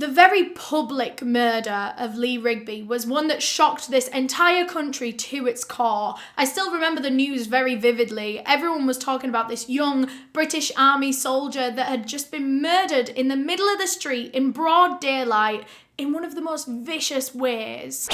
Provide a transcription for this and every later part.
The very public murder of Lee Rigby was one that shocked this entire country to its core. I still remember the news very vividly. Everyone was talking about this young British Army soldier that had just been murdered in the middle of the street in broad daylight in one of the most vicious ways.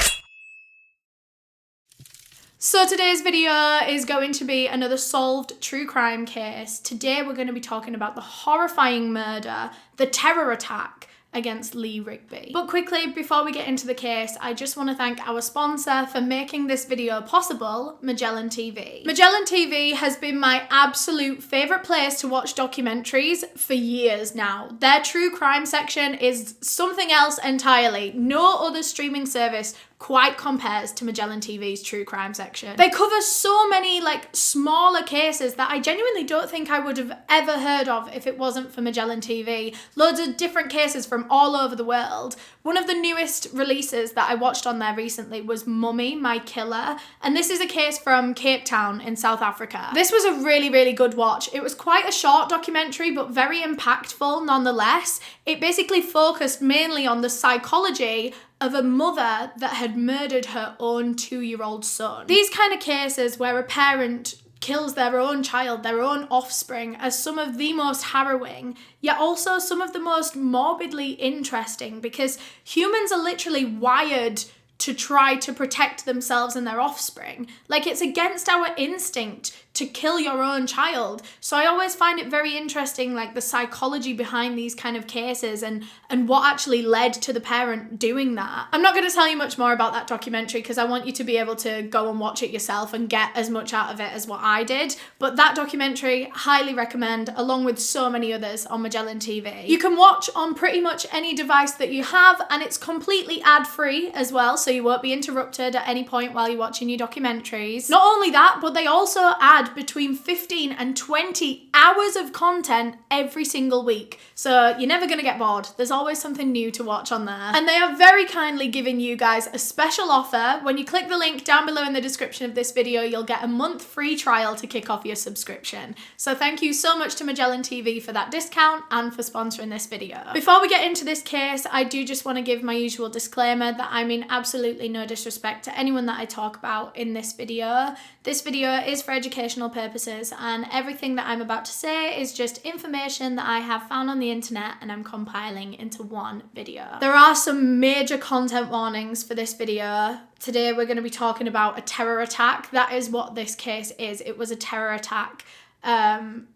So today's video is going to be another solved true crime case. Today we're going to be talking about the horrifying murder, the terror attack against Lee Rigby. But quickly, before we get into the case, I just want to thank our sponsor for making this video possible, Magellan TV. Magellan TV has been my absolute favourite place to watch documentaries for years now. Their true crime section is something else entirely. No other streaming service quite compares to Magellan TV's true crime section. They cover so many smaller cases that I genuinely don't think I would have ever heard of if it wasn't for Magellan TV. Loads of different cases from all over the world. One of the newest releases that I watched on there recently was Mummy, My Killer, and this is a case from Cape Town in South Africa. This was a really, really good watch. It was quite a short documentary, but very impactful nonetheless. It basically focused mainly on the psychology of a mother that had murdered her own 2-year-old son. These kind of cases where a parent kills their own child, their own offspring, are some of the most harrowing, yet also some of the most morbidly interesting, because humans are literally wired to try to protect themselves and their offspring. It's against our instinct to kill your own child. So I always find it very interesting, the psychology behind these kind of cases and what actually led to the parent doing that. I'm not going to tell you much more about that documentary because I want you to be able to go and watch it yourself and get as much out of it as what I did. But that documentary, highly recommend, along with so many others on Magellan TV. You can watch on pretty much any device that you have, and it's completely ad-free as well, so you won't be interrupted at any point while you're watching your documentaries. Not only that, but they also add between 15 and 20 hours of content every single week. So you're never going to get bored. There's always something new to watch on there. And they are very kindly giving you guys a special offer. When you click the link down below in the description of this video, you'll get a month free trial to kick off your subscription. So thank you so much to Magellan TV for that discount and for sponsoring this video. Before we get into this case, I do just want to give my usual disclaimer that I mean absolutely no disrespect to anyone that I talk about in this video. This video is for educational purposes, and everything that I'm about to say is just information that I have found on the internet and I'm compiling into one video. There are some major content warnings for this video. Today we're going to be talking about a terror attack. That is what this case is. It was a terror attack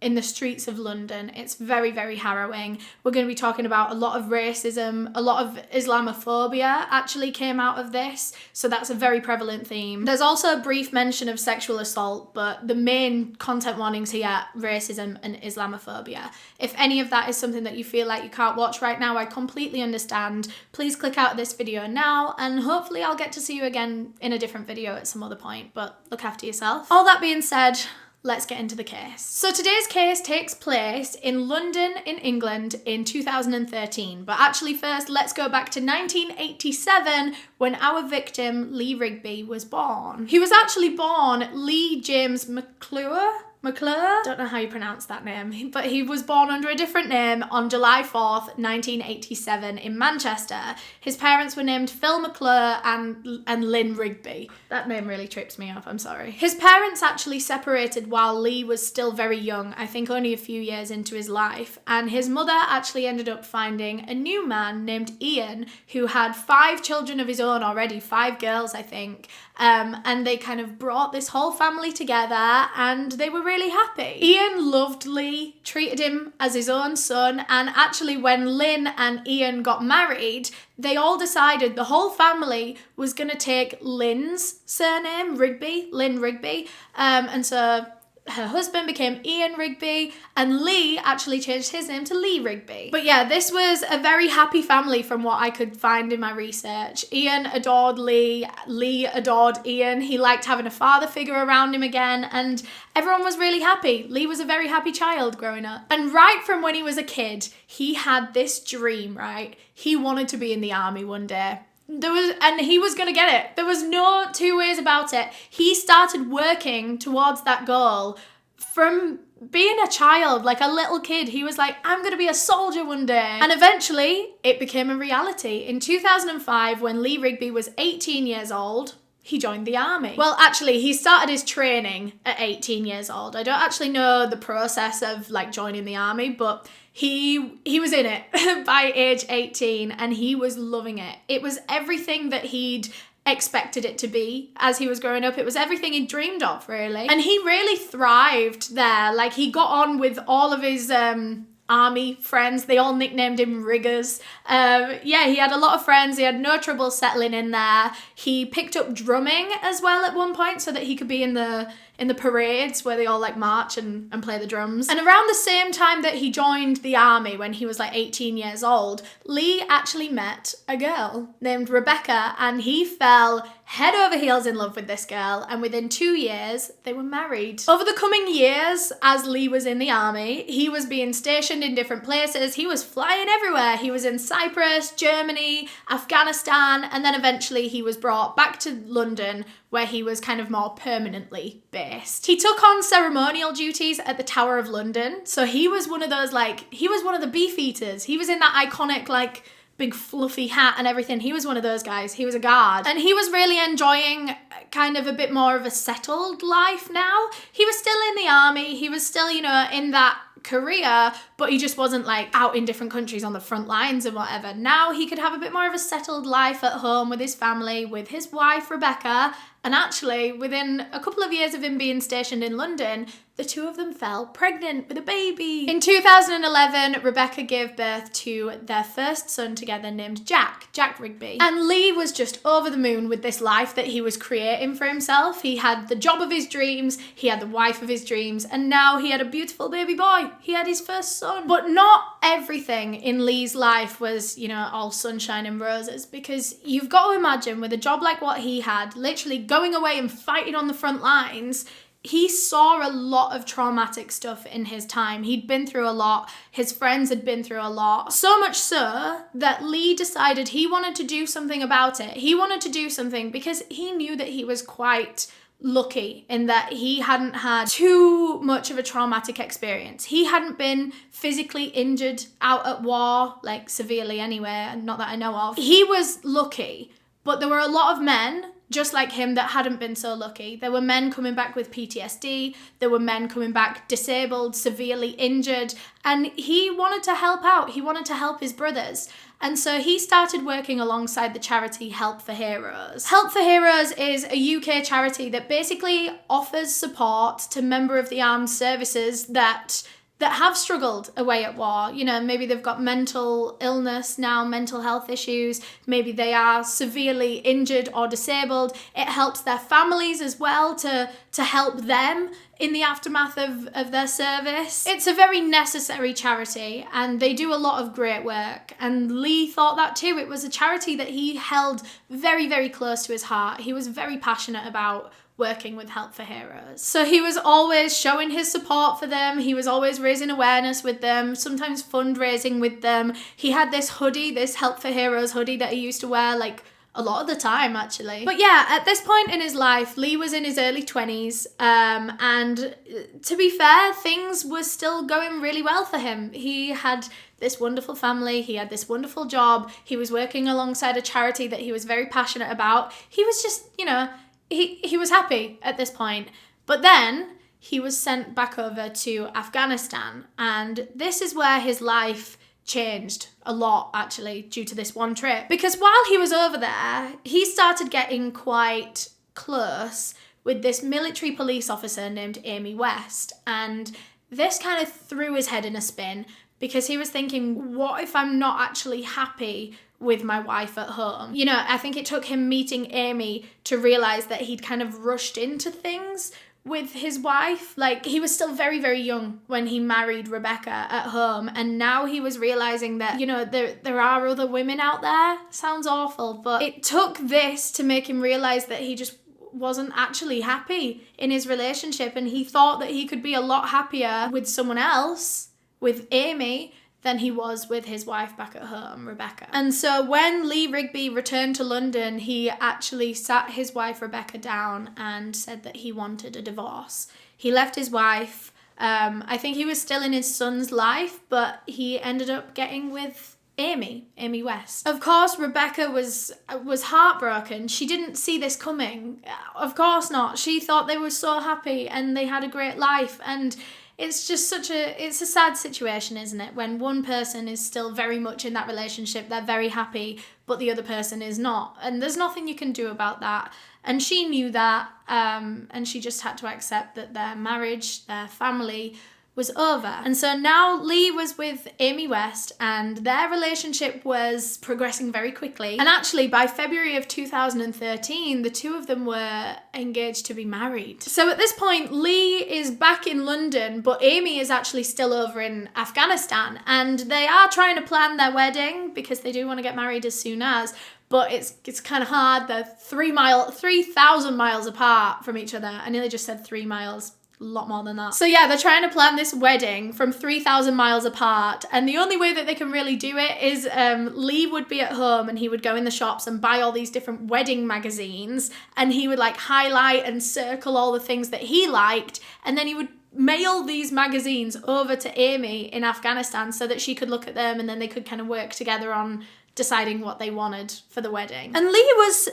in the streets of London. It's very, very harrowing. We're going to be talking about a lot of racism, a lot of Islamophobia actually came out of this, so that's a very prevalent theme. There's also a brief mention of sexual assault, but the main content warnings here, racism and Islamophobia. If any of that is something that you feel like you can't watch right now, I completely understand. Please click out of this video now, and hopefully I'll get to see you again in a different video at some other point, but look after yourself. All that being said, let's get into the case. So today's case takes place in London in England in 2013. But actually first, let's go back to 1987 when our victim, Lee Rigby, was born. He was actually born Lee James McClure? Don't know how you pronounce that name, but he was born under a different name on July 4th, 1987 in Manchester. His parents were named Phil McClure and Lynn Rigby. That name really trips me up, I'm sorry. His parents actually separated while Lee was still very young, I think only a few years into his life, and his mother actually ended up finding a new man named Ian who had 5 children of his own already, 5 girls I think, and they kind of brought this whole family together and they were really happy. Ian loved Lee, treated him as his own son, and actually when Lynn and Ian got married, they all decided the whole family was going to take Lynn's surname, Rigby, Lynn Rigby, and so her husband became Ian Rigby, and Lee actually changed his name to Lee Rigby. But yeah, this was a very happy family from what I could find in my research. Ian adored Lee, Lee adored Ian. He liked having a father figure around him again, and everyone was really happy. Lee was a very happy child growing up. And right from when he was a kid, he had this dream, right? He wanted to be in the army one day. And he was going to get it. There was no two ways about it. He started working towards that goal from being a child, like a little kid, he was like, I'm going to be a soldier one day. And eventually it became a reality. In 2005, when Lee Rigby was 18 years old, he joined the army. Well, actually, he started his training at 18 years old. I don't actually know the process of like joining the army, but he was in it by age 18 and he was loving it. It was everything that he'd expected it to be as he was growing up. It was everything he dreamed of, really. And he really thrived there. Like, he got on with all of his army friends. They all nicknamed him Riggers. Yeah, he had a lot of friends. He had no trouble settling in there. He picked up drumming as well at one point so that he could be in the parades where they all like march and play the drums. And around the same time that he joined the army, when he was like 18 years old, Lee actually met a girl named Rebecca, and he fell head over heels in love with this girl, and within 2 years they were married. Over the coming years, as Lee was in the army, he was being stationed in different places. He was flying everywhere. He was in Cyprus, Germany, Afghanistan, and then eventually he was brought back to London, where he was kind of more permanently based. He took on ceremonial duties at the Tower of London. So he was one of those, like, he was one of the beefeaters. He was in that iconic, like, big fluffy hat and everything. He was one of those guys. He was a guard. And he was really enjoying kind of a bit more of a settled life now. He was still in the army. He was still, you know, in that career, but he just wasn't like out in different countries on the front lines and whatever. Now he could have a bit more of a settled life at home with his family, with his wife Rebecca, and actually within a couple of years of him being stationed in London, the two of them fell pregnant with a baby. In 2011, Rebecca gave birth to their first son together named Jack Rigby. And Lee was just over the moon with this life that he was creating for himself. He had the job of his dreams, he had the wife of his dreams, and now he had a beautiful baby boy. He had his first son. But not everything in Lee's life was, you know, all sunshine and roses, because you've got to imagine with a job like what he had, literally going away and fighting on the front lines, he saw a lot of traumatic stuff in his time. He'd been through a lot. His friends had been through a lot. So much so that Lee decided he wanted to do something about it. He wanted to do something because he knew that he was quite lucky in that he hadn't had too much of a traumatic experience. He hadn't been physically injured out at war, like severely anyway, not that I know of. He was lucky, but there were a lot of men just like him that hadn't been so lucky. There were men coming back with PTSD, there were men coming back disabled, severely injured, and he wanted to help out. He wanted to help his brothers. And so he started working alongside the charity Help for Heroes. Help for Heroes is a UK charity that basically offers support to members of the armed services that have struggled away at war. You know, maybe they've got mental illness now, mental health issues. Maybe they are severely injured or disabled. It helps their families as well to help them in the aftermath of their service. It's a very necessary charity and they do a lot of great work. And Lee thought that too. It was a charity that he held very, very close to his heart. He was very passionate about working with Help for Heroes. So he was always showing his support for them. He was always raising awareness with them, sometimes fundraising with them. He had this hoodie, this Help for Heroes hoodie that he used to wear like a lot of the time actually. But yeah, at this point in his life, Lee was in his early 20s and to be fair, things were still going really well for him. He had this wonderful family, he had this wonderful job, he was working alongside a charity that he was very passionate about. He was just, you know, he was happy at this point. But then he was sent back over to Afghanistan, and this is where his life changed a lot actually due to this one trip. Because while he was over there, he started getting quite close with this military police officer named Amy West, and this kind of threw his head in a spin because he was thinking, what if I'm not actually happy with my wife at home? You know, I think it took him meeting Amy to realize that he'd kind of rushed into things with his wife. Like, he was still very, very young when he married Rebecca at home, and now he was realizing that, you know, there are other women out there. Sounds awful, but it took this to make him realize that he just wasn't actually happy in his relationship, and he thought that he could be a lot happier with someone else, with Amy, than he was with his wife back at home, Rebecca. And so when Lee Rigby returned to London, he actually sat his wife Rebecca down and said that he wanted a divorce. He left his wife I think he was still in his son's life, but he ended up getting with Amy West. Of course, Rebecca was heartbroken. She didn't see this coming. Of course not. She thought they were so happy and they had a great life, and it's just it's a sad situation, isn't it? When one person is still very much in that relationship, they're very happy, but the other person is not. And there's nothing you can do about that. And she knew that, and she just had to accept that their marriage, their family was over. And so now Lee was with Amy West, and their relationship was progressing very quickly. And actually, by February of 2013, the two of them were engaged to be married. So at this point, Lee is back in London, but Amy is actually still over in Afghanistan. And they are trying to plan their wedding because they do want to get married as soon as. But it's kind of hard. They're 3,000 miles apart from each other. I nearly just said 3 miles. A lot more than that. So yeah, they're trying to plan this wedding from 3,000 miles apart, and the only way that they can really do it is Lee would be at home and he would go in the shops and buy all these different wedding magazines, and he would like highlight and circle all the things that he liked, and then he would mail these magazines over to Amy in Afghanistan so that she could look at them, and then they could kind of work together on deciding what they wanted for the wedding. And Lee was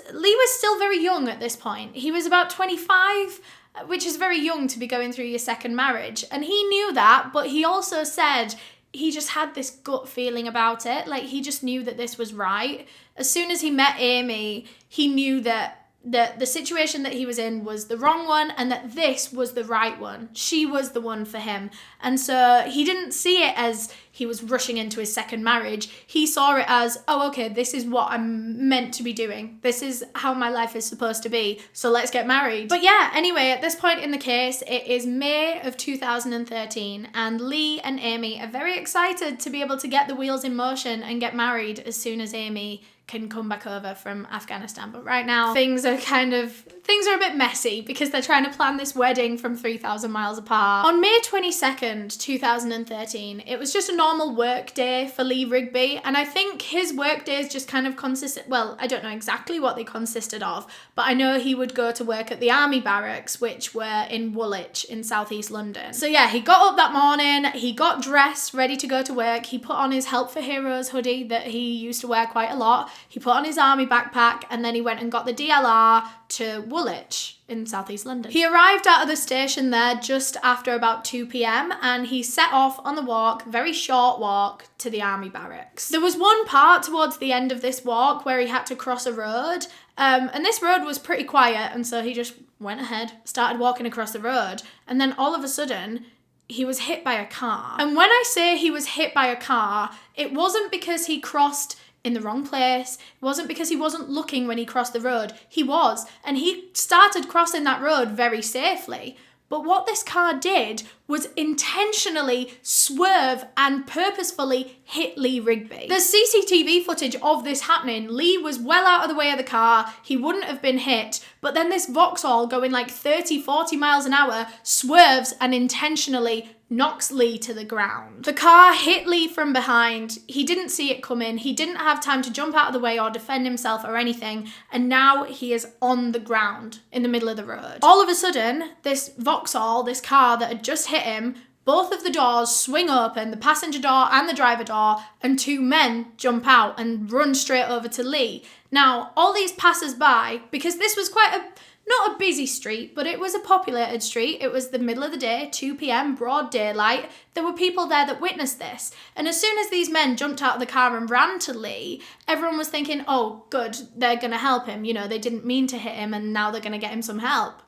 still very young at this point. He was about 25, which is very young to be going through your second marriage. And he knew that, but he also said he just had this gut feeling about it. Like, he just knew that this was right. As soon as he met Amy, he knew that the situation that he was in was the wrong one, and that this was the right one. She was the one for him. And so he didn't see it as he was rushing into his second marriage. He saw it as, oh, okay, this is what I'm meant to be doing. This is how my life is supposed to be. So let's get married. But yeah, anyway, at this point in the case, it is May of 2013, and Lee and Amy are very excited to be able to get the wheels in motion and get married as soon as Amy can come back over from Afghanistan. But right now, things are a bit messy because they're trying to plan this wedding from 3,000 miles apart. On May 22nd, 2013, it was just a normal work day for Lee Rigby, and I think his work days just kind of consisted, well, I don't know exactly what they consisted of, but I know he would go to work at the army barracks, which were in Woolwich in southeast London. So yeah, he got up that morning, he got dressed, ready to go to work, he put on his Help for Heroes hoodie that he used to wear quite a lot, he put on his army backpack, and then he went and got the DLR to Woolwich in southeast London. He arrived out of the station there just after about 2 p.m. and he set off on the walk, very short walk, to the army barracks. There was one part towards the end of this walk where he had to cross a road, and this road was pretty quiet, and so he just went ahead, started walking across the road, and then all of a sudden he was hit by a car. And when I say he was hit by a car, it wasn't because he crossed in the wrong place. It wasn't because he wasn't looking when he crossed the road. He was, and he started crossing that road very safely. But what this car did was intentionally swerve and purposefully hit Lee Rigby. There's CCTV footage of this happening. Lee was well out of the way of the car. He wouldn't have been hit. But then this Vauxhall going like 30, 40 miles an hour swerves and intentionally knocks Lee to the ground. The car hit Lee from behind. He didn't see it coming. He didn't have time to jump out of the way or defend himself or anything. And now he is on the ground in the middle of the road. All of a sudden, this Vauxhall, this car that had just hit him, both of the doors swing open, the passenger door and the driver door, and two men jump out and run straight over to Lee. Now, all these passers-by, because this was quite not a busy street, but it was a populated street. It was the middle of the day, 2 p.m, broad daylight. There were people there that witnessed this. And as soon as these men jumped out of the car and ran to Lee, everyone was thinking, oh, good, they're going to help him. You know, they didn't mean to hit him and now they're going to get him some help.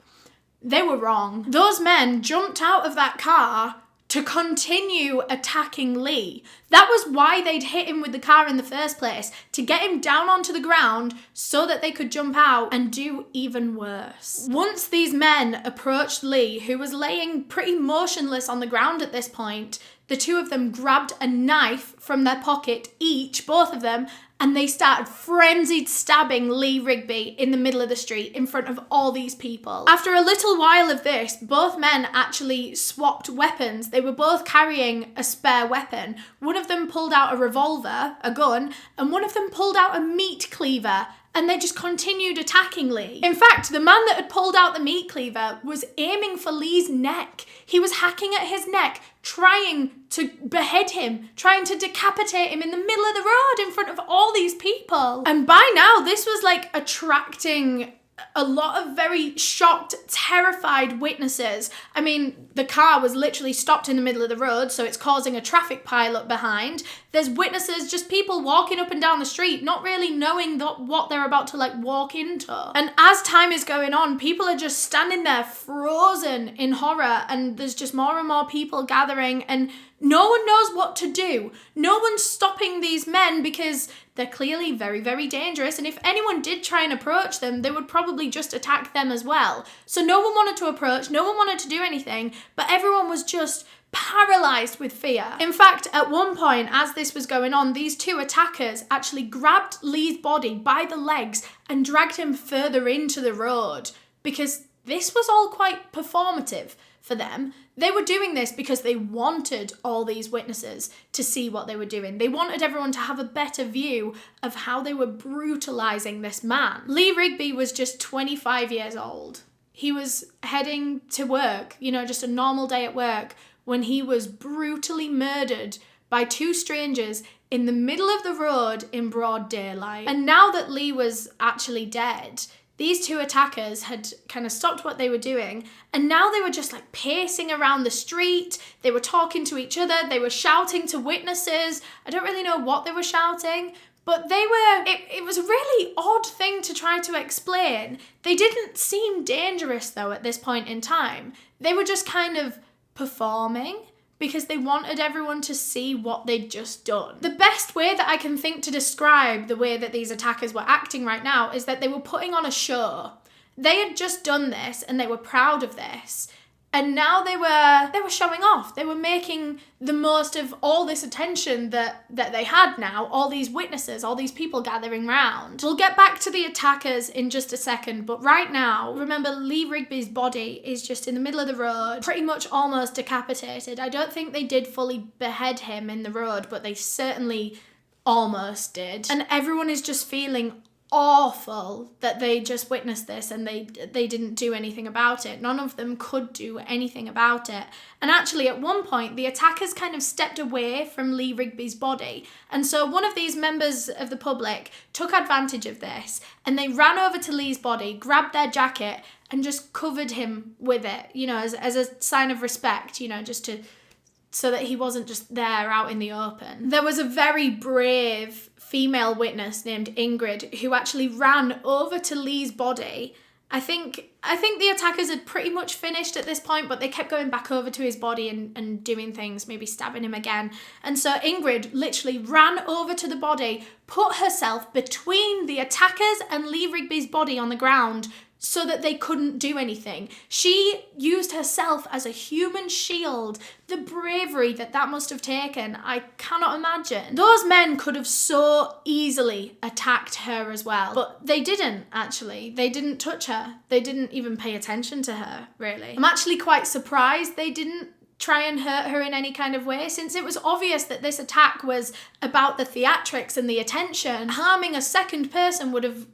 They were wrong. Those men jumped out of that car to continue attacking Lee. That was why they'd hit him with the car in the first place, to get him down onto the ground so that they could jump out and do even worse. Once these men approached Lee, who was laying pretty motionless on the ground at this point, the two of them grabbed a knife from their pocket, each, both of them, and they started frenzied stabbing Lee Rigby in the middle of the street in front of all these people. After a little while of this, both men actually swapped weapons. They were both carrying a spare weapon. One of them pulled out a revolver, a gun, and one of them pulled out a meat cleaver And they just continued attacking Lee. In fact, the man that had pulled out the meat cleaver was aiming for Lee's neck. He was hacking at his neck, trying to behead him, trying to decapitate him in the middle of the road in front of all these people. And by now, this was like attracting a lot of very shocked, terrified witnesses. I mean, the car was literally stopped in the middle of the road, so it's causing a traffic pile-up behind. There's witnesses, just people walking up and down the street, not really knowing what they're about to like walk into. And as time is going on, people are just standing there frozen in horror, and there's just more and more people gathering, and no one knows what to do. No one's stopping these men because they're clearly very, very dangerous. And if anyone did try and approach them, they would probably just attack them as well. So no one wanted to approach, no one wanted to do anything, but everyone was just paralyzed with fear. In fact, at one point, as this was going on, these two attackers actually grabbed Lee's body by the legs and dragged him further into the road because this was all quite performative for them. They were doing this because they wanted all these witnesses to see what they were doing. They wanted everyone to have a better view of how they were brutalizing this man. Lee Rigby was just 25 years old. He was heading to work, just a normal day at work, when he was brutally murdered by two strangers in the middle of the road in broad daylight. And now that Lee was actually dead, these two attackers had kind of stopped what they were doing, and now they were just like pacing around the street. They were talking to each other. They were shouting to witnesses. I don't really know what they were shouting, but it was a really odd thing to try to explain. They didn't seem dangerous though at this point in time. They were just kind of performing because they wanted everyone to see what they'd just done. The best way that I can think to describe the way that these attackers were acting right now is that they were putting on a show. They had just done this and they were proud of this. And now they were showing off. They were making the most of all this attention that they had now, all these witnesses, all these people gathering round. We'll get back to the attackers in just a second, but right now, remember Lee Rigby's body is just in the middle of the road, pretty much almost decapitated. I don't think they did fully behead him in the road, but they certainly almost did. And everyone is just feeling awful that they just witnessed this and they didn't do anything about it. None of them could do anything about it. And actually at one point the attackers kind of stepped away from Lee Rigby's body, and so one of these members of the public took advantage of this and they ran over to Lee's body, grabbed their jacket and just covered him with it, as a sign of respect, just to so that he wasn't just there out in the open. There was a very brave female witness named Ingrid who actually ran over to Lee's body. I think the attackers had pretty much finished at this point, but they kept going back over to his body and doing things, maybe stabbing him again. And so Ingrid literally ran over to the body, put herself between the attackers and Lee Rigby's body on the ground so that they couldn't do anything. She used herself as a human shield. The bravery that must have taken, I cannot imagine. Those men could have so easily attacked her as well, but they didn't actually. They didn't touch her. They didn't even pay attention to her, really. I'm actually quite surprised they didn't try and hurt her in any kind of way, since it was obvious that this attack was about the theatrics and the attention. Harming a second person would have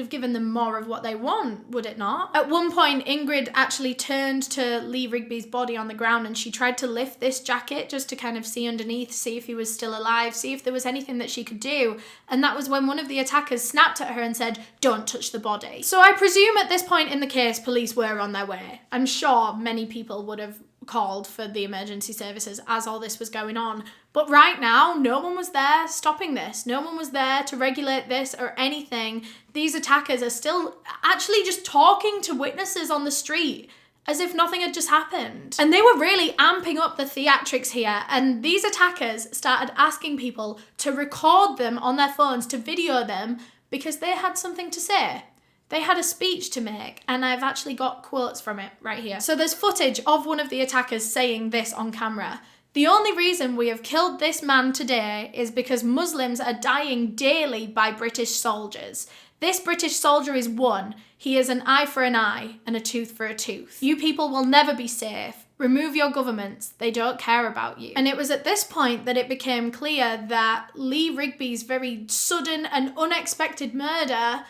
given them more of what they want, would it not? At one point, Ingrid actually turned to Lee Rigby's body on the ground and she tried to lift this jacket just to kind of see underneath, see if he was still alive, see if there was anything that she could do. And that was when one of the attackers snapped at her and said, "Don't touch the body." So I presume at this point in the case, police were on their way. I'm sure many people would have called for the emergency services as all this was going on. But right now, no one was there stopping this. No one was there to regulate this or anything. These attackers are still actually just talking to witnesses on the street as if nothing had just happened. And they were really amping up the theatrics here. And these attackers started asking people to record them on their phones, to video them, because they had something to say. They had a speech to make, and I've actually got quotes from it right here. So there's footage of one of the attackers saying this on camera. "The only reason we have killed this man today is because Muslims are dying daily by British soldiers. This British soldier is one. He is an eye for an eye and a tooth for a tooth. You people will never be safe. Remove your governments. They don't care about you." And it was at this point that it became clear that Lee Rigby's very sudden and unexpected murder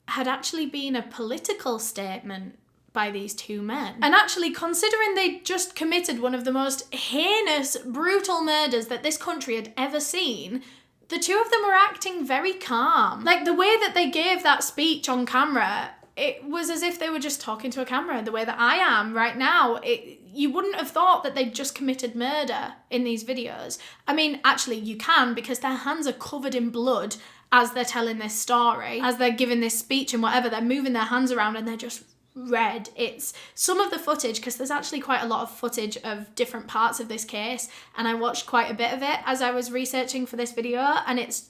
had actually been a political statement by these two men. And actually, considering they just committed one of the most heinous, brutal murders that this country had ever seen, the two of them were acting very calm. Like, the way that they gave that speech on camera, it was as if they were just talking to a camera, the way that I am right now. You wouldn't have thought that they'd just committed murder in these videos. I mean, actually, you can, because their hands are covered in blood as they're telling this story, as they're giving this speech and whatever. They're moving their hands around and they're just red. It's some of the footage, because there's actually quite a lot of footage of different parts of this case, and I watched quite a bit of it as I was researching for this video, and it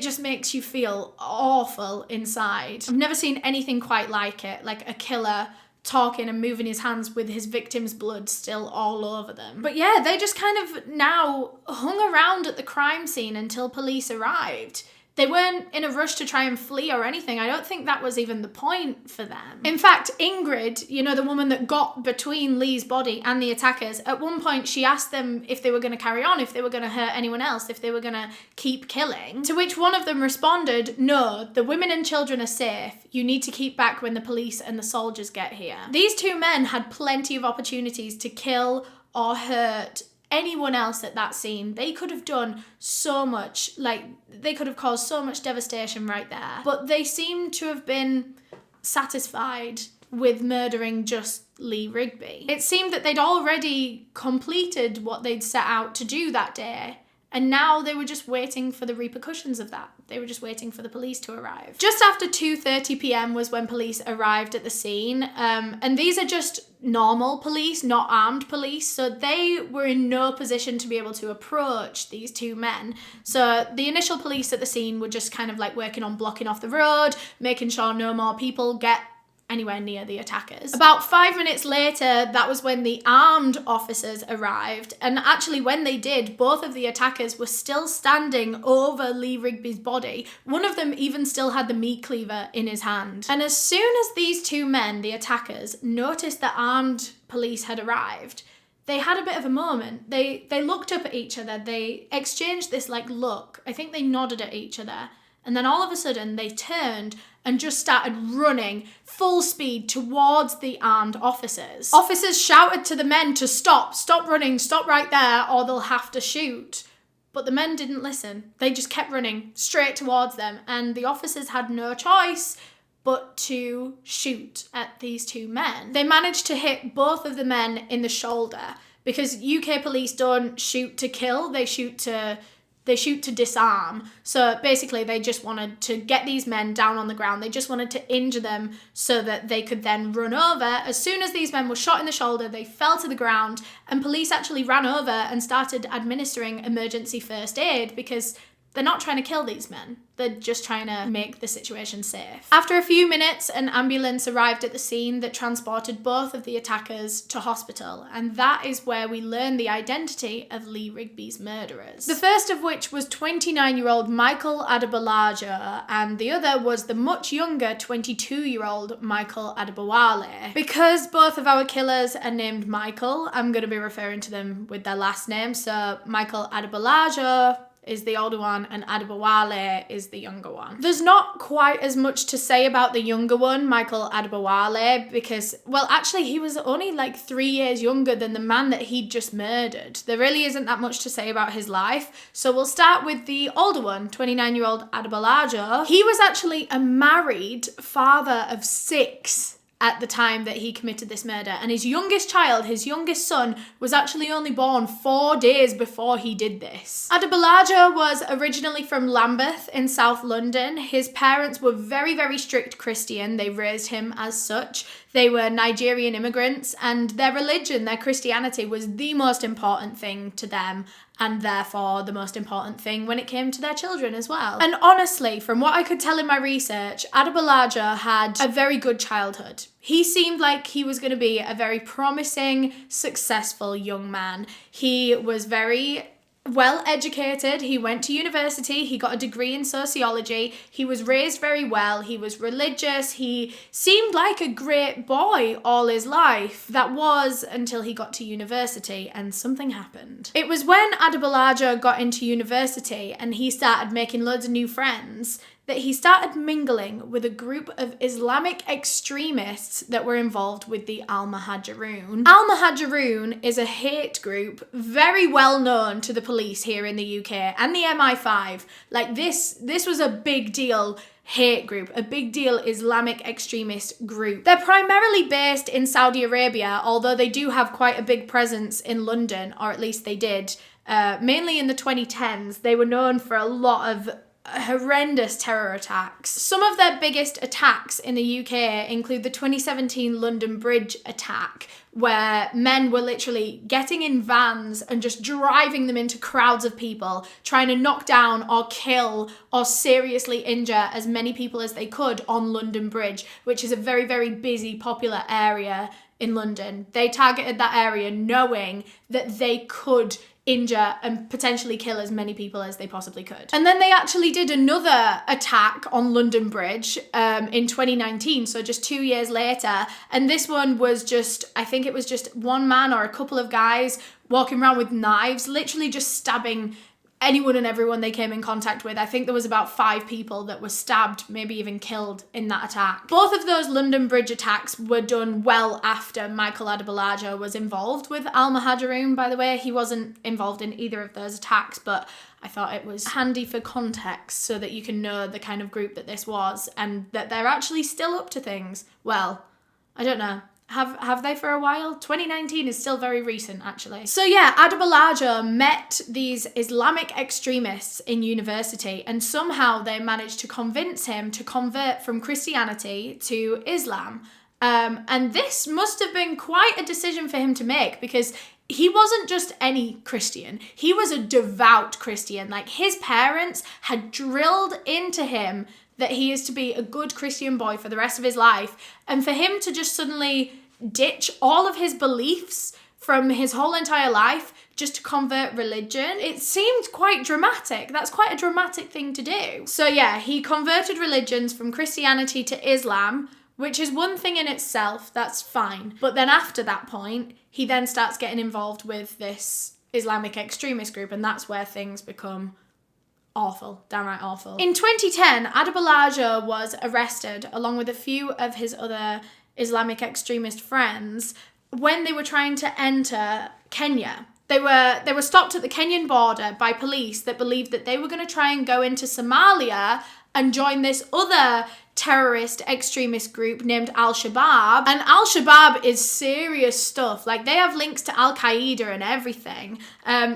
just makes you feel awful inside. I've never seen anything quite like it, like a killer talking and moving his hands with his victim's blood still all over them. But yeah, they just kind of now hung around at the crime scene until police arrived. They weren't in a rush to try and flee or anything. I don't think that was even the point for them. In fact, Ingrid, you know, the woman that got between Lee's body and the attackers, at one point she asked them if they were going to carry on, if they were going to hurt anyone else, if they were going to keep killing. To which one of them responded, "No, the women and children are safe. You need to keep back when the police and the soldiers get here." These two men had plenty of opportunities to kill or hurt anyone else at that scene. They could have done so much, like they could have caused so much devastation right there, but they seem to have been satisfied with murdering just Lee Rigby. It seemed that they'd already completed what they'd set out to do that day, and now they were just waiting for the repercussions of that. They were just waiting for the police to arrive. Just after 2:30 p.m. was when police arrived at the scene. And these are just normal police, not armed police. So they were in no position to be able to approach these two men. So the initial police at the scene were just kind of like working on blocking off the road, making sure no more people get anywhere near the attackers. About 5 minutes later, that was when the armed officers arrived, and actually when they did, both of the attackers were still standing over Lee Rigby's body. One of them even still had the meat cleaver in his hand. And as soon as these two men, the attackers, noticed that armed police had arrived, they had a bit of a moment. They looked up at each other, they exchanged this like look, I think they nodded at each other, and then all of a sudden they turned and just started running full speed towards the armed officers. Officers shouted to the men to stop running, stop right there, or they'll have to shoot. But the men didn't listen. They just kept running straight towards them, and the officers had no choice but to shoot at these two men. They managed to hit both of the men in the shoulder, because UK police don't shoot to kill, they shoot to disarm. So basically they just wanted to get these men down on the ground. They just wanted to injure them so that they could then run over. As soon as these men were shot in the shoulder, they fell to the ground, and police actually ran over and started administering emergency first aid, because they're not trying to kill these men. They're just trying to make the situation safe. After a few minutes, an ambulance arrived at the scene that transported both of the attackers to hospital, and that is where we learn the identity of Lee Rigby's murderers. The first of which was 29-year-old Michael Adeboye, and the other was the much younger 22-year-old Michael Adeboye. Because both of our killers are named Michael, I'm going to be referring to them with their last name. So Michael Adeboye is the older one, and Adeboye is the younger one. There's not quite as much to say about the younger one, Michael Adeboye, because, well, actually he was only like 3 years younger than the man that he'd just murdered. There really isn't that much to say about his life. So we'll start with the older one, 29-year-old Adeboye. He was actually a married father of 6 at the time that he committed this murder, and his youngest child, his youngest son, was actually only born 4 days before he did this. Adeboye was originally from Lambeth in South London. His parents were very, very strict Christian. They raised him as such. They were Nigerian immigrants, and their religion, their Christianity, was the most important thing to them, and therefore the most important thing when it came to their children as well. And honestly, from what I could tell in my research, Adeboye had a very good childhood. He seemed like he was going to be a very promising, successful young man. He was very well educated. He went to university. He got a degree in sociology. He was raised very well. He was religious. He seemed like a great boy all his life. That was until he got to university and something happened. It was when Adeboye got into university and he started making loads of new friends that he started mingling with a group of Islamic extremists that were involved with the Al-Muhajirun. Al-Muhajirun is a hate group very well known to the police here in the UK and the MI5. Like this was a big deal hate group, a big deal Islamic extremist group. They're primarily based in Saudi Arabia, although they do have quite a big presence in London, or at least they did. Mainly in the 2010s, they were known for a lot of horrendous terror attacks. Some of their biggest attacks in the UK include the 2017 London Bridge attack, where men were literally getting in vans and just driving them into crowds of people, trying to knock down or kill or seriously injure as many people as they could on London Bridge, which is a very, very busy, popular area in London. They targeted that area knowing that they could injure and potentially kill as many people as they possibly could. And then they actually did another attack on London Bridge in 2019, so just 2 years later. And this one was just, I think it was just one man or a couple of guys walking around with knives, literally just stabbing anyone and everyone they came in contact with. I think there was about 5 people that were stabbed, maybe even killed in that attack. Both of those London Bridge attacks were done well after Michael Adeboye was involved with Al-Muhajirun, by the way. He wasn't involved in either of those attacks, but I thought it was handy for context so that you can know the kind of group that this was and that they're actually still up to things. Well, I don't know. Have they for a while? 2019 is still very recent, actually. So yeah, Adeboye met these Islamic extremists in university, and somehow they managed to convince him to convert from Christianity to Islam. And this must have been quite a decision for him to make, because he wasn't just any Christian. He was a devout Christian. Like, his parents had drilled into him that he is to be a good Christian boy for the rest of his life. And for him to just suddenly ditch all of his beliefs from his whole entire life just to convert religion, it seemed quite dramatic. That's quite a dramatic thing to do. So yeah, he converted religions from Christianity to Islam, which is one thing in itself, that's fine. But then after that point, he then starts getting involved with this Islamic extremist group, and that's where things become awful, downright awful. In 2010, Adeboye was arrested along with a few of his other Islamic extremist friends when they were trying to enter Kenya. They were stopped at the Kenyan border by police that believed that they were going to try and go into Somalia and join this other terrorist extremist group named Al-Shabaab. And Al-Shabaab is serious stuff. Like, they have links to Al-Qaeda and everything.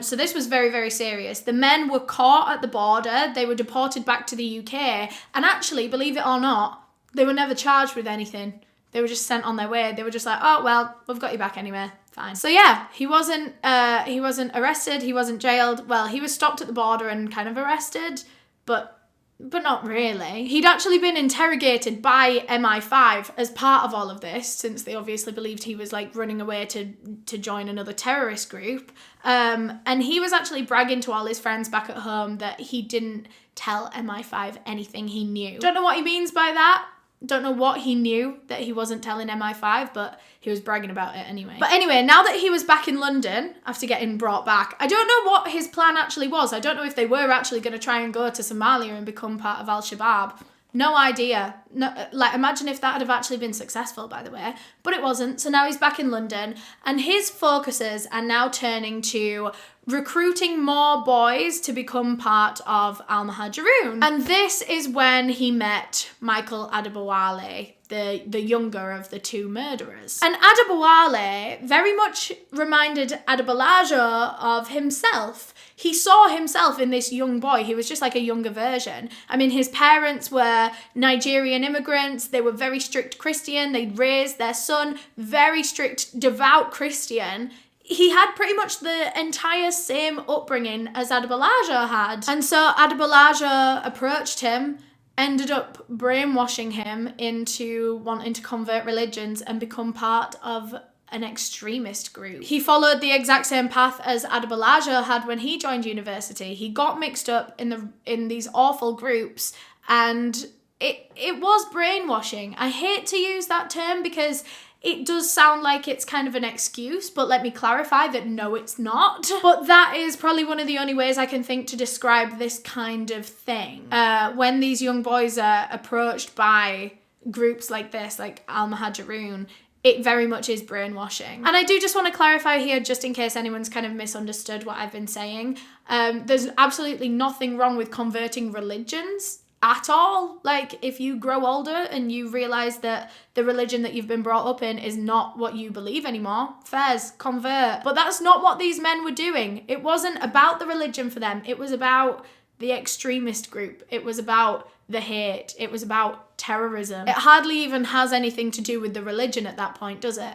So this was very, very serious. The men were caught at the border. They were deported back to the UK. And actually, believe it or not, they were never charged with anything. They were just sent on their way. They were just like, oh, well, we've got you back anyway. Fine. So yeah, he wasn't arrested. He wasn't jailed. Well, he was stopped at the border and kind of arrested, but not really. He'd actually been interrogated by MI5 as part of all of this, since they obviously believed he was like running away to join another terrorist group. And he was actually bragging to all his friends back at home that he didn't tell MI5 anything he knew. Don't know what he means by that. Don't know what he knew that he wasn't telling MI5, but he was bragging about it anyway. But anyway, now that he was back in London, after getting brought back, I don't know what his plan actually was. I don't know if they were actually going to try and go to Somalia and become part of Al-Shabaab. No idea. No, like, imagine if that had have actually been successful, by the way. But it wasn't. So now he's back in London, and his focuses are now turning to recruiting more boys to become part of Al-Muhajirun. And this is when he met Michael Adeboye, the younger of the two murderers. And Adeboye very much reminded Adeboye of himself. He saw himself in this young boy. He was just like a younger version. I mean, his parents were Nigerian immigrants. They were very strict Christian. They'd raised their son very strict, devout Christian. He had pretty much the entire same upbringing as Adeboye had. And so Adeboye approached him, ended up brainwashing him into wanting to convert religions and become part of an extremist group. He followed the exact same path as Adeboye had when he joined university. He got mixed up in these awful groups, and it was brainwashing. I hate to use that term because It does sound like it's kind of an excuse, but let me clarify that no, it's not. But that is probably one of the only ways I can think to describe this kind of thing. When these young boys are approached by groups like this, like Al-Muhajirun, it very much is brainwashing. And I do just want to clarify here, just in case anyone's kind of misunderstood what I've been saying. There's absolutely nothing wrong with converting religions at all. Like, if you grow older and you realize that the religion that you've been brought up in is not what you believe anymore, fairs, convert. But that's not what these men were doing. It wasn't about the religion for them. It was about the extremist group. It was about the hate. It was about terrorism. It hardly even has anything to do with the religion at that point, does it?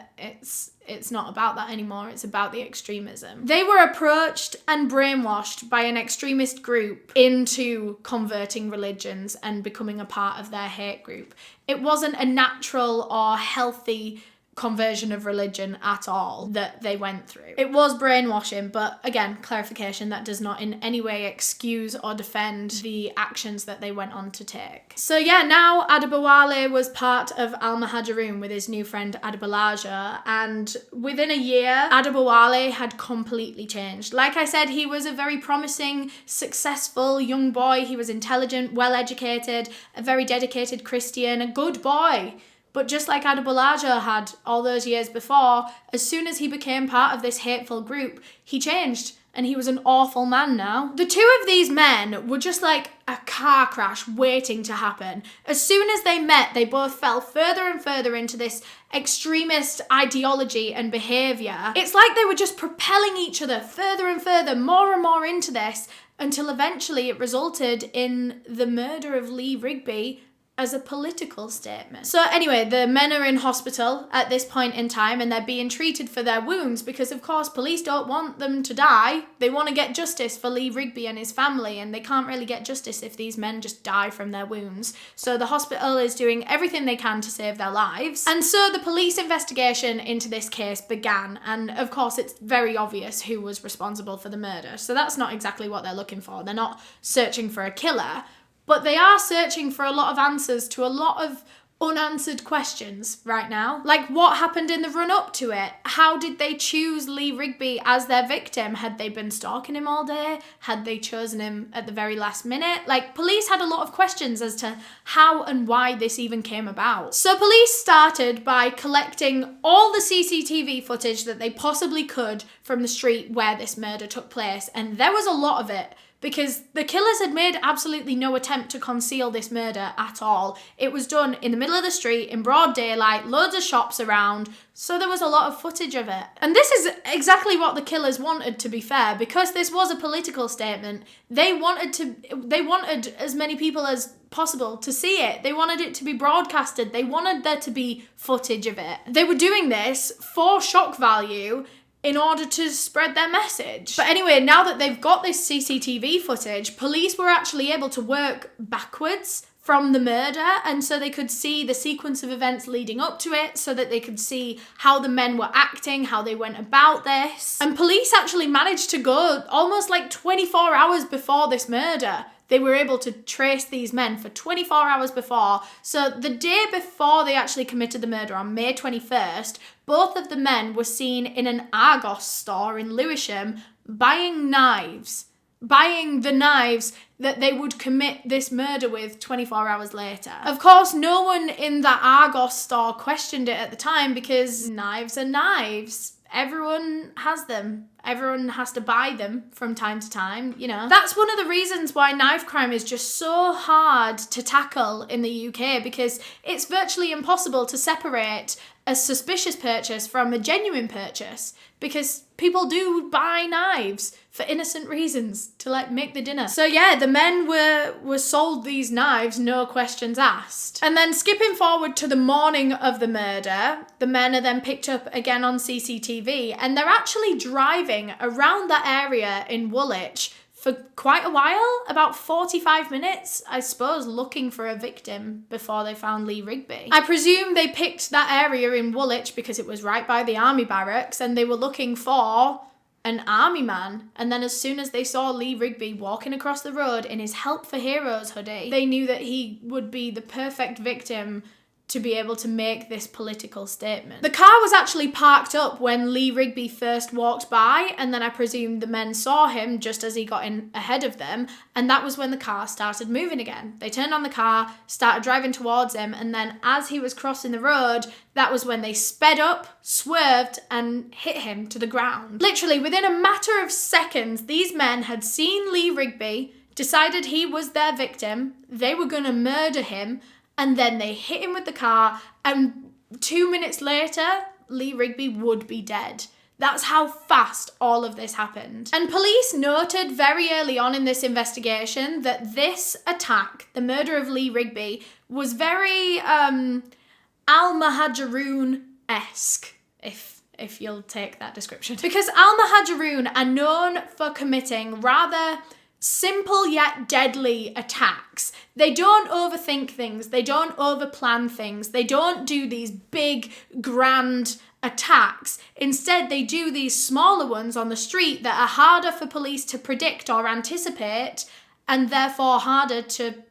It's not about that anymore. It's about the extremism. They were approached and brainwashed by an extremist group into converting religions and becoming a part of their hate group. It wasn't a natural or healthy conversion of religion at all that they went through. It was brainwashing, but again, clarification, that does not in any way excuse or defend the actions that they went on to take. So yeah, now Adeboye was part of Al-Muhajirun with his new friend Adeboye, and within a year, Adeboye had completely changed. Like I said, he was a very promising, successful young boy. He was intelligent, well-educated, a very dedicated Christian, a good boy. But just like Adeboye had all those years before, as soon as he became part of this hateful group, he changed and he was an awful man now. The two of these men were just like a car crash waiting to happen. As soon as they met, they both fell further and further into this extremist ideology and behaviour. It's like they were just propelling each other further and further, more and more into this, until eventually it resulted in the murder of Lee Rigby as a political statement. So anyway, the men are in hospital at this point in time and they're being treated for their wounds because, of course, police don't want them to die. They want to get justice for Lee Rigby and his family, and they can't really get justice if these men just die from their wounds. So the hospital is doing everything they can to save their lives. And so the police investigation into this case began, and of course it's very obvious who was responsible for the murder. So that's not exactly what they're looking for. They're not searching for a killer, but they are searching for a lot of answers to a lot of unanswered questions right now. Like, what happened in the run-up to it? How did they choose Lee Rigby as their victim? Had they been stalking him all day? Had they chosen him at the very last minute? Like, police had a lot of questions as to how and why this even came about. So police started by collecting all the CCTV footage that they possibly could from the street where this murder took place, and there was a lot of it, because the killers had made absolutely no attempt to conceal this murder at all. It was done in the middle of the street, in broad daylight, loads of shops around, so there was a lot of footage of it. And this is exactly what the killers wanted, to be fair, because this was a political statement. They wanted as many people as possible to see it. They wanted it to be broadcasted. They wanted there to be footage of it. They were doing this for shock value, in order to spread their message. But anyway, now that they've got this CCTV footage, police were actually able to work backwards from the murder, and so they could see the sequence of events leading up to it, so that they could see how the men were acting, how they went about this. And police actually managed to go almost like 24 hours before this murder. They were able to trace these men for 24 hours before. So the day before they actually committed the murder, on May 21st, both of the men were seen in an Argos store in Lewisham buying knives. Buying the knives that they would commit this murder with 24 hours later. Of course, no one in that Argos store questioned it at the time, because knives are knives. Everyone has them. Everyone has to buy them from time to time, you know. That's one of the reasons why knife crime is just so hard to tackle in the UK, because it's virtually impossible to separate a suspicious purchase from a genuine purchase, because people do buy knives for innocent reasons, to like make the dinner. So yeah, the men were sold these knives, no questions asked. And then skipping forward to the morning of the murder, the men are then picked up again on CCTV, and they're actually driving around that area in Woolwich for quite a while, about 45 minutes, I suppose, looking for a victim before they found Lee Rigby. I presume they picked that area in Woolwich because it was right by the army barracks, and they were looking for an army man. And then as soon as they saw Lee Rigby walking across the road in his Help for Heroes hoodie, they knew that he would be the perfect victim to be able to make this political statement. The car was actually parked up when Lee Rigby first walked by, and then I presume the men saw him just as he got in ahead of them, and that was when the car started moving again. They turned on the car, started driving towards him, and then as he was crossing the road, that was when they sped up, swerved, and hit him to the ground. Literally, within a matter of seconds, these men had seen Lee Rigby, decided he was their victim, they were gonna murder him, and then they hit him with the car, and 2 minutes later, Lee Rigby would be dead. That's how fast all of this happened. And police noted very early on in this investigation that this attack, the murder of Lee Rigby, was very al-Muhajirun-esque, if you'll take that description. Because al-Muhajirun are known for committing rather simple yet deadly attacks. They don't overthink things, they don't overplan things, they don't do these big, grand attacks. Instead, they do these smaller ones on the street that are harder for police to predict or anticipate, and therefore harder to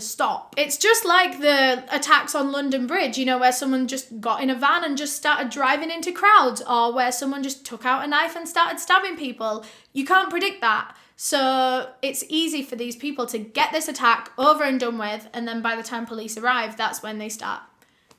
stop. It's just like the attacks on London Bridge, where someone just got in a van and just started driving into crowds, or where someone just took out a knife and started stabbing people. You can't predict that. So it's easy for these people to get this attack over and done with, and then by the time police arrive, that's when they start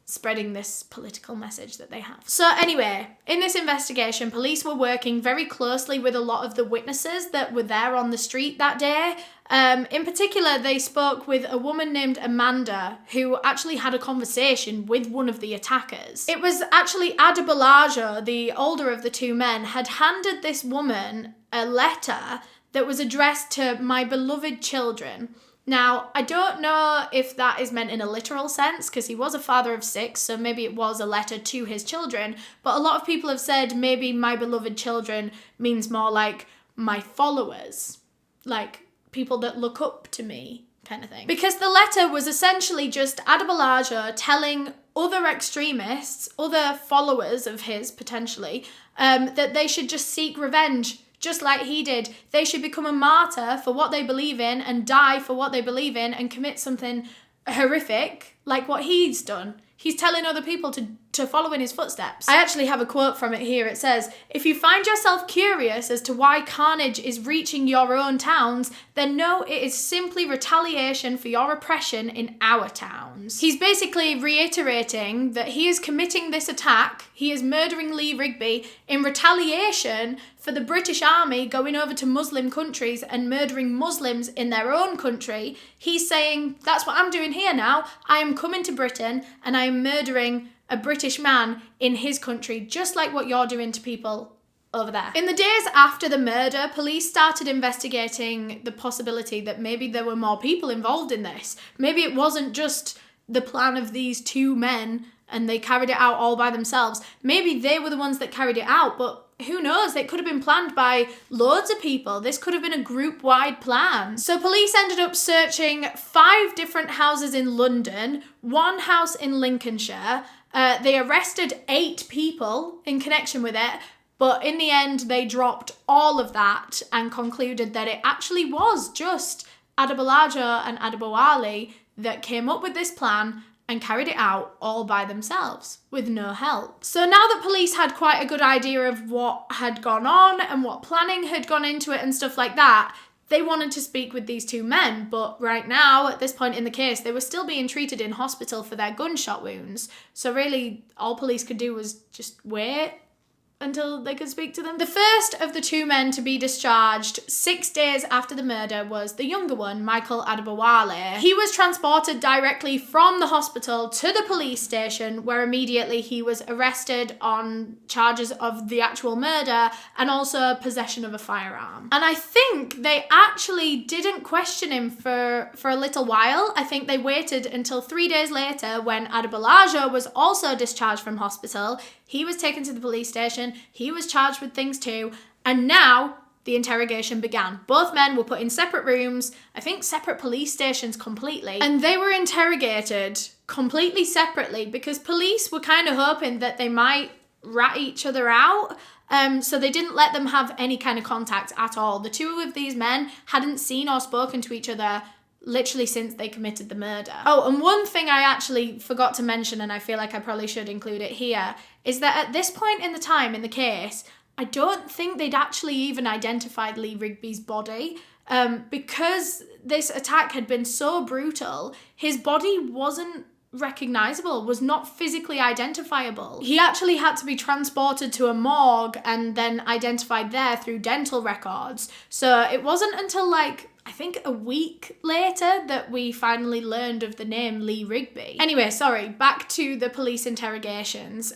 spreading this political message that they have. So anyway, in this investigation, police were working very closely with a lot of the witnesses that were there on the street that day. In particular, they spoke with a woman named Amanda, who actually had a conversation with one of the attackers. It was actually Adeboye, the older of the two men, had handed this woman a letter that was addressed to "my beloved children." Now, I don't know if that is meant in a literal sense, because he was a father of 6, so maybe it was a letter to his children, but a lot of people have said maybe "my beloved children" means more like "my followers," like people that look up to me, kind of thing. Because the letter was essentially just Adeboye telling other extremists, other followers of his, potentially, that they should just seek revenge, just like he did. They should become a martyr for what they believe in and die for what they believe in and commit something horrific like what he's done. He's telling other people to follow in his footsteps. I actually have a quote from it here. It says, "If you find yourself curious as to why carnage is reaching your own towns, then know it is simply retaliation for your oppression in our towns." He's basically reiterating that he is committing this attack, he is murdering Lee Rigby in retaliation for the British Army going over to Muslim countries and murdering Muslims in their own country. He's saying, that's what I'm doing here now. I am coming to Britain and I am murdering a British man in his country, just like what you're doing to people over there. In the days after the murder, police started investigating the possibility that maybe there were more people involved in this. Maybe it wasn't just the plan of these two men and they carried it out all by themselves. Maybe they were the ones that carried it out, but who knows? It could have been planned by loads of people. This could have been a group-wide plan. So police ended up searching 5 different houses in London, 1 house in Lincolnshire. They arrested 8 people in connection with it, but in the end, they dropped all of that and concluded that it actually was just Adeboye and Adeboye that came up with this plan and carried it out all by themselves with no help. So now that police had quite a good idea of what had gone on and what planning had gone into it and stuff like that, they wanted to speak with these 2 men, but right now, at this point in the case, they were still being treated in hospital for their gunshot wounds. So really, all police could do was just wait until they could speak to them. The first of the 2 men to be discharged 6 days after the murder was the younger one, Michael Adeboye. He was transported directly from the hospital to the police station, where immediately he was arrested on charges of the actual murder and also possession of a firearm. And I think they actually didn't question him for a little while. I think they waited until 3 days later when Adeboye was also discharged from hospital. He was taken to the police station, he was charged with things too, and now the interrogation began. Both men were put in separate rooms, I think separate police stations completely, and they were interrogated completely separately because police were kind of hoping that they might rat each other out. So they didn't let them have any kind of contact at all. The 2 of these men hadn't seen or spoken to each other literally since they committed the murder. Oh, and one thing I actually forgot to mention, and I feel like I probably should include it here, is that at this point in the time in the case, I don't think they'd actually even identified Lee Rigby's body. Because this attack had been so brutal, his body wasn't recognizable, was not physically identifiable. He actually had to be transported to a morgue and then identified there through dental records. So it wasn't until I think a week later that we finally learned of the name Lee Rigby. Anyway, sorry, back to the police interrogations.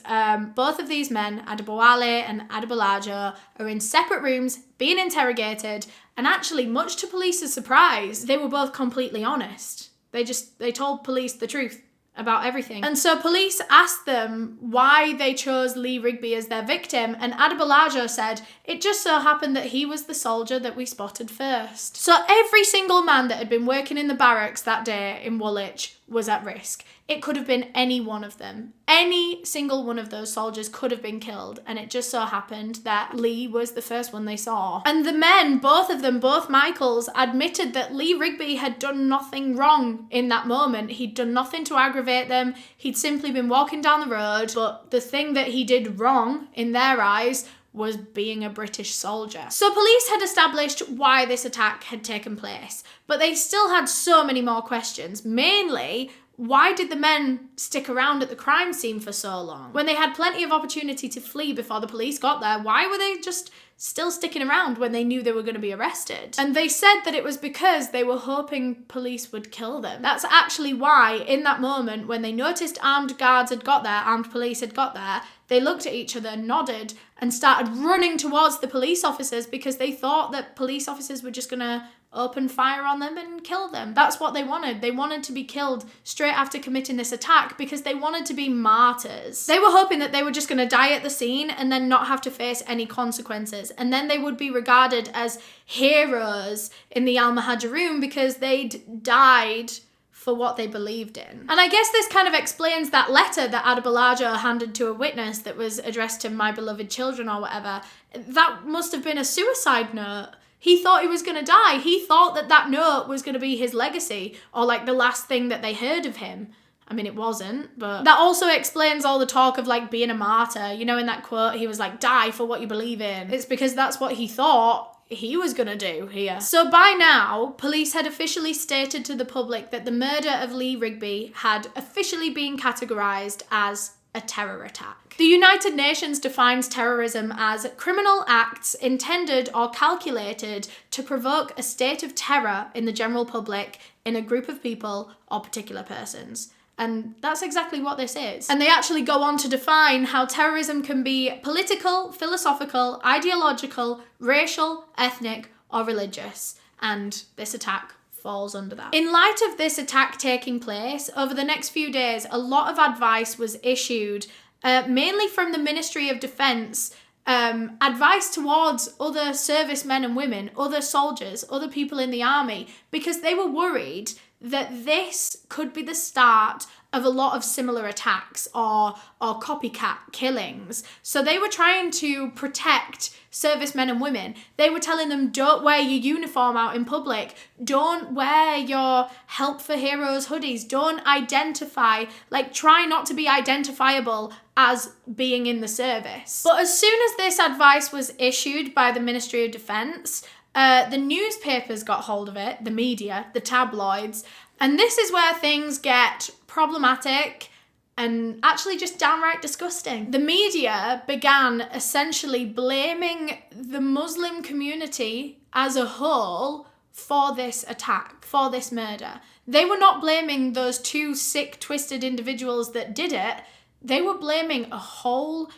Both of these men, Adeboye and Adeboye, are in separate rooms being interrogated, and actually, much to police's surprise, they were both completely honest. They told police the truth about everything. And so police asked them why they chose Lee Rigby as their victim, and Adeboye said, it just so happened that he was the soldier that we spotted first. So every single man that had been working in the barracks that day in Woolwich was at risk. It could have been any one of them. Any single one of those soldiers could have been killed, and it just so happened that Lee was the first one they saw. And the men, both of them, both Michaels, admitted that Lee Rigby had done nothing wrong in that moment. He'd done nothing to aggravate them. He'd simply been walking down the road, but the thing that he did wrong, in their eyes, was being a British soldier. So police had established why this attack had taken place, but they still had so many more questions. Mainly, why did the men stick around at the crime scene for so long? When they had plenty of opportunity to flee before the police got there, why were they just still sticking around when they knew they were going to be arrested? And they said that it was because they were hoping police would kill them. That's actually why, in that moment, when they noticed armed guards had got there, armed police had got there, they looked at each other, nodded, and started running towards the police officers because they thought that police officers were just going to open fire on them and kill them. That's what they wanted. They wanted to be killed straight after committing this attack because they wanted to be martyrs. They were hoping that they were just going to die at the scene and then not have to face any consequences. And then they would be regarded as heroes in the Al-Muhajiroon because they'd died for what they believed in. And I guess this kind of explains that letter that Adeboye handed to a witness that was addressed to my beloved children or whatever. That must have been a suicide note. He thought he was going to die. He thought that that note was going to be his legacy, or like the last thing that they heard of him. I mean, it wasn't, but that also explains all the talk of like being a martyr. You know, in that quote, he was like, die for what you believe in. It's because that's what he thought he was gonna do here. So by now, police had officially stated to the public that the murder of Lee Rigby had officially been categorised as a terror attack. The United Nations defines terrorism as criminal acts intended or calculated to provoke a state of terror in the general public, in a group of people or particular persons. And that's exactly what this is. And they actually go on to define how terrorism can be political, philosophical, ideological, racial, ethnic, or religious. And this attack falls under that. In light of this attack taking place, over the next few days, a lot of advice was issued, mainly from the Ministry of Defence, advice towards other servicemen and women, other soldiers, other people in the army, because they were worried that this could be the start of a lot of similar attacks or copycat killings. So they were trying to protect servicemen and women. They were telling them, don't wear your uniform out in public. Don't wear your Help for Heroes hoodies. Don't identify, try not to be identifiable as being in the service. But as soon as this advice was issued by the Ministry of Defence, the newspapers got hold of it, the media, the tabloids, and this is where things get problematic and actually just downright disgusting. The media began essentially blaming the Muslim community as a whole for this attack, for this murder. They were not blaming those two sick, twisted individuals that did it. They were blaming a whole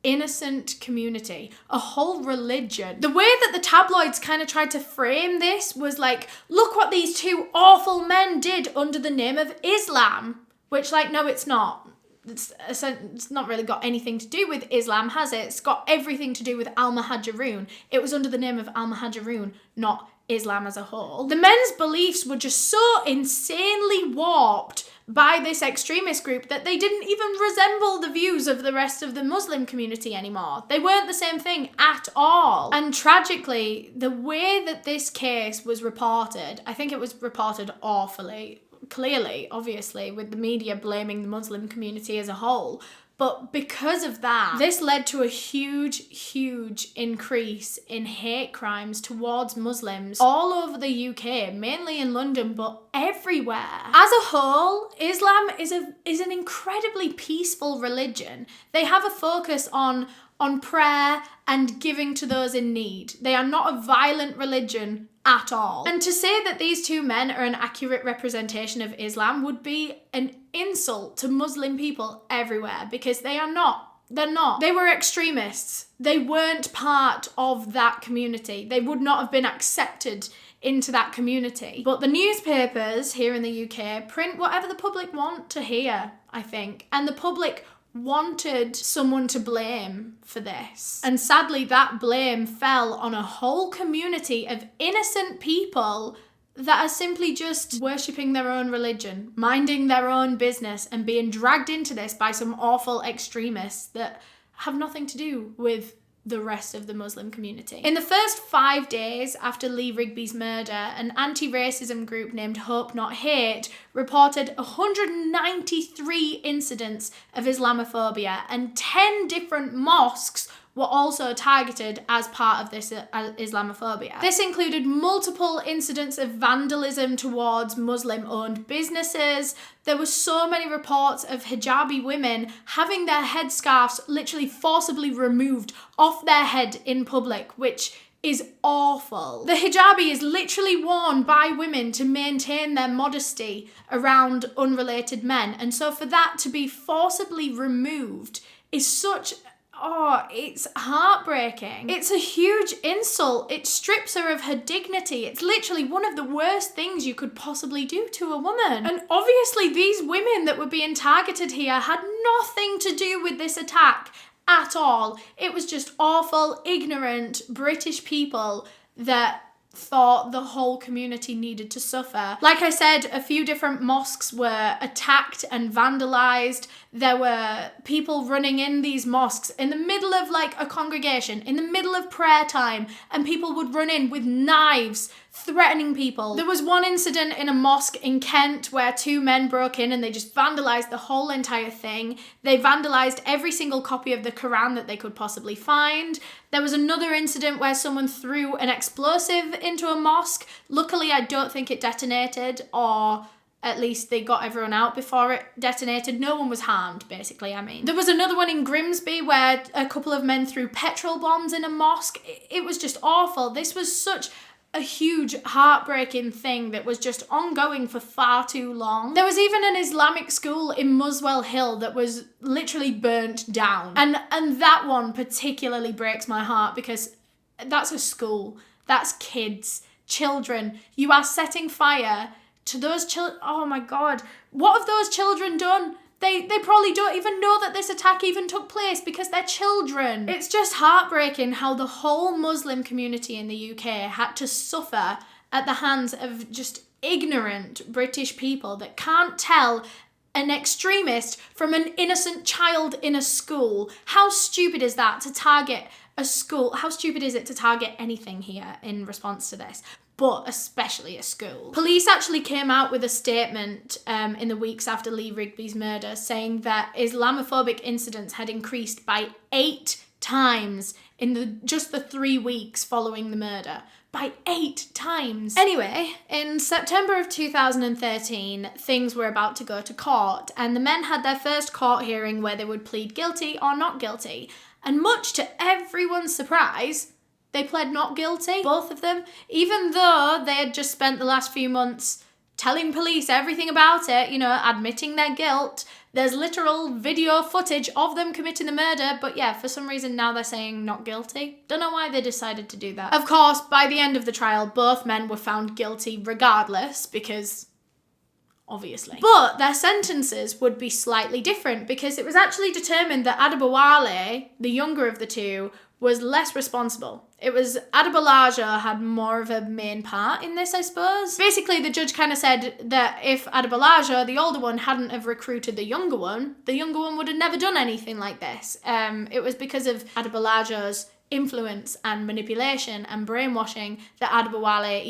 innocent community, a whole religion. The way that the tabloids kind of tried to frame this was like, look what these two awful men did under the name of Islam, which no, it's not. It's not really got anything to do with Islam, has it? It's got everything to do with Al-Muhajiroon. It was under the name of Al-Muhajiroon, not Islam as a whole. The men's beliefs were just so insanely warped by this extremist group that they didn't even resemble the views of the rest of the Muslim community anymore. They weren't the same thing at all. And tragically, the way that this case was reported, I think it was reported awfully, clearly, obviously, with the media blaming the Muslim community as a whole. But because of that, this led to a huge increase in hate crimes towards Muslims all over the UK, mainly in London, but everywhere. As a whole, Islam is an incredibly peaceful religion. They have a focus on prayer and giving to those in need. They are not a violent religion at all. And to say that these two men are an accurate representation of Islam would be an insult to Muslim people everywhere, because they are not. They're not. They were extremists. They weren't part of that community. They would not have been accepted into that community. But the newspapers here in the UK print whatever the public want to hear, I think. And the public wanted someone to blame for this. And sadly, that blame fell on a whole community of innocent people that are simply just worshipping their own religion, minding their own business, and being dragged into this by some awful extremists that have nothing to do with the rest of the Muslim community. In the first 5 days after Lee Rigby's murder, an anti-racism group named Hope Not Hate reported 193 incidents of Islamophobia, and 10 different mosques were also targeted as part of this Islamophobia. This included multiple incidents of vandalism towards Muslim-owned businesses. There were so many reports of hijabi women having their headscarves literally forcibly removed off their head in public, which is awful. The hijabi is literally worn by women to maintain their modesty around unrelated men. And so for that to be forcibly removed is such... Oh, it's heartbreaking. It's a huge insult. It strips her of her dignity. It's literally one of the worst things you could possibly do to a woman. And obviously these women that were being targeted here had nothing to do with this attack at all. It was just awful, ignorant British people that thought the whole community needed to suffer. Like I said, a few different mosques were attacked and vandalized. There were people running in these mosques in the middle of like a congregation, in the middle of prayer time, and people would run in with knives, threatening people. There was one incident in a mosque in Kent where 2 men broke in and they just vandalized the whole entire thing. They vandalized every single copy of the Quran that they could possibly find. There was another incident where someone threw an explosive into a mosque. Luckily, I don't think it detonated, or at least they got everyone out before it detonated. No one was harmed, basically, I mean. There was another one in Grimsby where a couple of men threw petrol bombs in a mosque. It was just awful. This was such a huge, heartbreaking thing that was just ongoing for far too long. There was even an Islamic school in Muswell Hill that was literally burnt down. And that one particularly breaks my heart, because that's a school. That's kids, children. You are setting fire to those children. Oh my God. What have those children done? They probably don't even know that this attack even took place because they're children. It's just heartbreaking how the whole Muslim community in the UK had to suffer at the hands of just ignorant British people that can't tell an extremist from an innocent child in a school. How stupid is that to target a school? How stupid is it to target anything here in response to this? But especially a school. Police actually came out with a statement in the weeks after Lee Rigby's murder saying that Islamophobic incidents had increased by 8 times in just the 3 weeks following the murder. By 8 times. Anyway, in September of 2013, things were about to go to court, and the men had their first court hearing where they would plead guilty or not guilty. And much to everyone's surprise, they pled not guilty, both of them, even though they had just spent the last few months telling police everything about it, you know, admitting their guilt. There's literal video footage of them committing the murder, but yeah, for some reason now they're saying not guilty. Don't know why they decided to do that. Of course, by the end of the trial, both men were found guilty regardless, because obviously. But their sentences would be slightly different because it was actually determined that Adeboye, the younger of the two, was less responsible. It was Adeboye had more of a main part in this, I suppose. Basically, the judge kind of said that if Adeboye, the older one, hadn't have recruited the younger one would have never done anything like this. It was because of Adeboye's influence and manipulation and brainwashing that Adeboye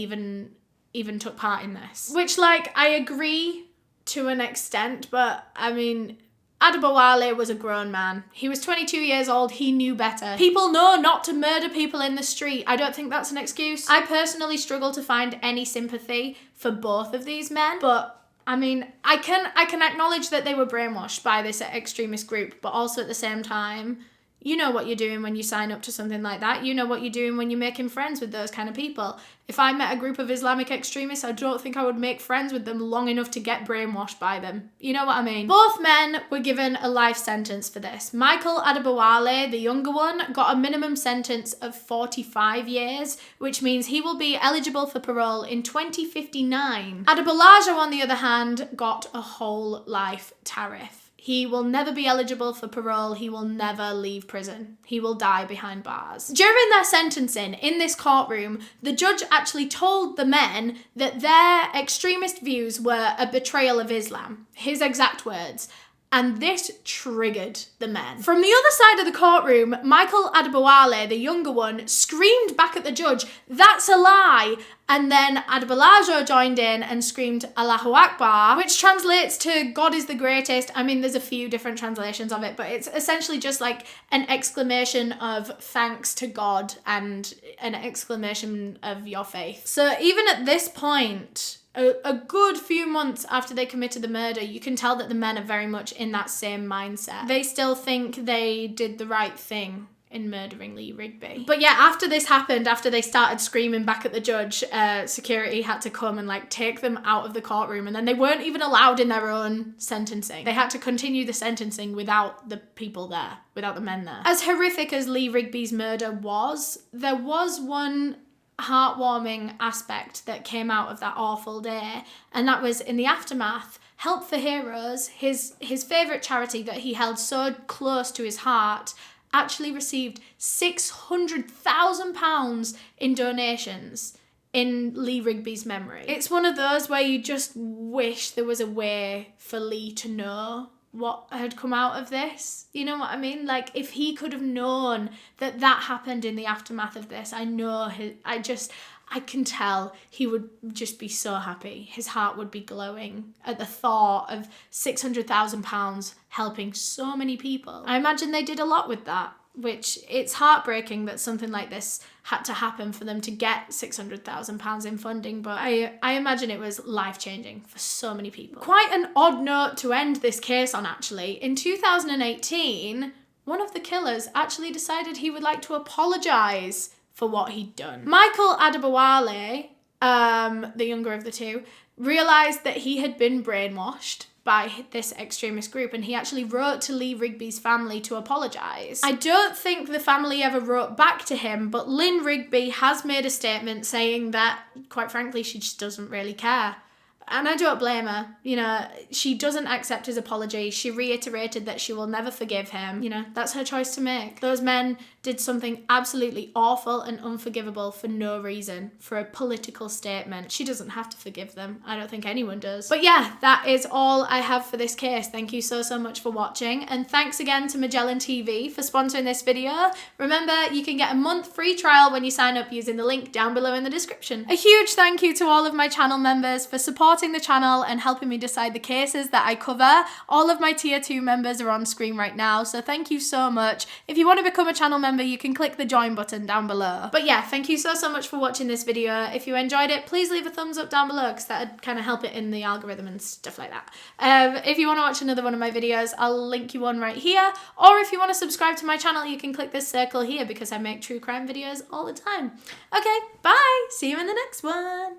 even took part in this. Which, like, I agree to an extent, but I mean, Adeboye was a grown man. He was 22 years old. He knew better. People know not to murder people in the street. I don't think that's an excuse. I personally struggle to find any sympathy for both of these men, but I mean, I can acknowledge that they were brainwashed by this extremist group, but also at the same time, you know what you're doing when you sign up to something like that. You know what you're doing when you're making friends with those kind of people. If I met a group of Islamic extremists, I don't think I would make friends with them long enough to get brainwashed by them. You know what I mean? Both men were given a life sentence for this. Michael Adeboye, the younger one, got a minimum sentence of 45 years, which means he will be eligible for parole in 2059. Adeboye, on the other hand, got a whole life tariff. He will never be eligible for parole. He will never leave prison. He will die behind bars. During their sentencing in this courtroom, the judge actually told the men that their extremist views were a betrayal of Islam. His exact words. And this triggered the men. From the other side of the courtroom, Michael Adeboye, the younger one, screamed back at the judge, "That's a lie!" And then Adeboye joined in and screamed Allahu Akbar, which translates to God is the greatest. I mean, there's a few different translations of it, but it's essentially just like an exclamation of thanks to God and an exclamation of your faith. So even at this point, a good few months after they committed the murder, you can tell that the men are very much in that same mindset. They still think they did the right thing in murdering Lee Rigby. But yeah, after this happened, after they started screaming back at the judge, security had to come and like take them out of the courtroom, and then they weren't even allowed in their own sentencing. They had to continue the sentencing without the people there, without the men there. As horrific as Lee Rigby's murder was, there was one heartwarming aspect that came out of that awful day, and that was in the aftermath, Help for Heroes, his favourite charity that he held so close to his heart, actually received £600,000 in donations in Lee Rigby's memory. It's one of those where you just wish there was a way for Lee to know what had come out of this. You know what I mean? Like, if he could have known that that happened in the aftermath of this, I can tell he would just be so happy. His heart would be glowing at the thought of £600,000 helping so many people. I imagine they did a lot with that, which it's heartbreaking that something like this had to happen for them to get £600,000 in funding, but I imagine it was life-changing for so many people. Quite an odd note to end this case on, actually. In 2018, one of the killers actually decided he would like to apologise for what he'd done. Michael Adeboye, the younger of the two, realised that he had been brainwashed by this extremist group, and he actually wrote to Lee Rigby's family to apologise. I don't think the family ever wrote back to him, but Lynn Rigby has made a statement saying that, quite frankly, she just doesn't really care. And I don't blame her. You know, she doesn't accept his apology. She reiterated that she will never forgive him. You know, that's her choice to make. Those men did something absolutely awful and unforgivable for no reason, for a political statement. She doesn't have to forgive them. I don't think anyone does. But yeah, that is all I have for this case. Thank you so much for watching. And thanks again to Magellan TV for sponsoring this video. Remember, you can get a month free trial when you sign up using the link down below in the description. A huge thank you to all of my channel members for supporting the channel and helping me decide the cases that I cover. All of my tier 2 members are on screen right now, so thank you so much. If you want to become a channel member, you can click the join button down below. But yeah, thank you so much for watching this video. If you enjoyed it, please leave a thumbs up down below, because that would kind of help it in the algorithm and stuff like that. If you want to watch another one of my videos, I'll link you one right here, or if you want to subscribe to my channel, you can click this circle here, because I make true crime videos all the time. Okay, bye! See you in the next one!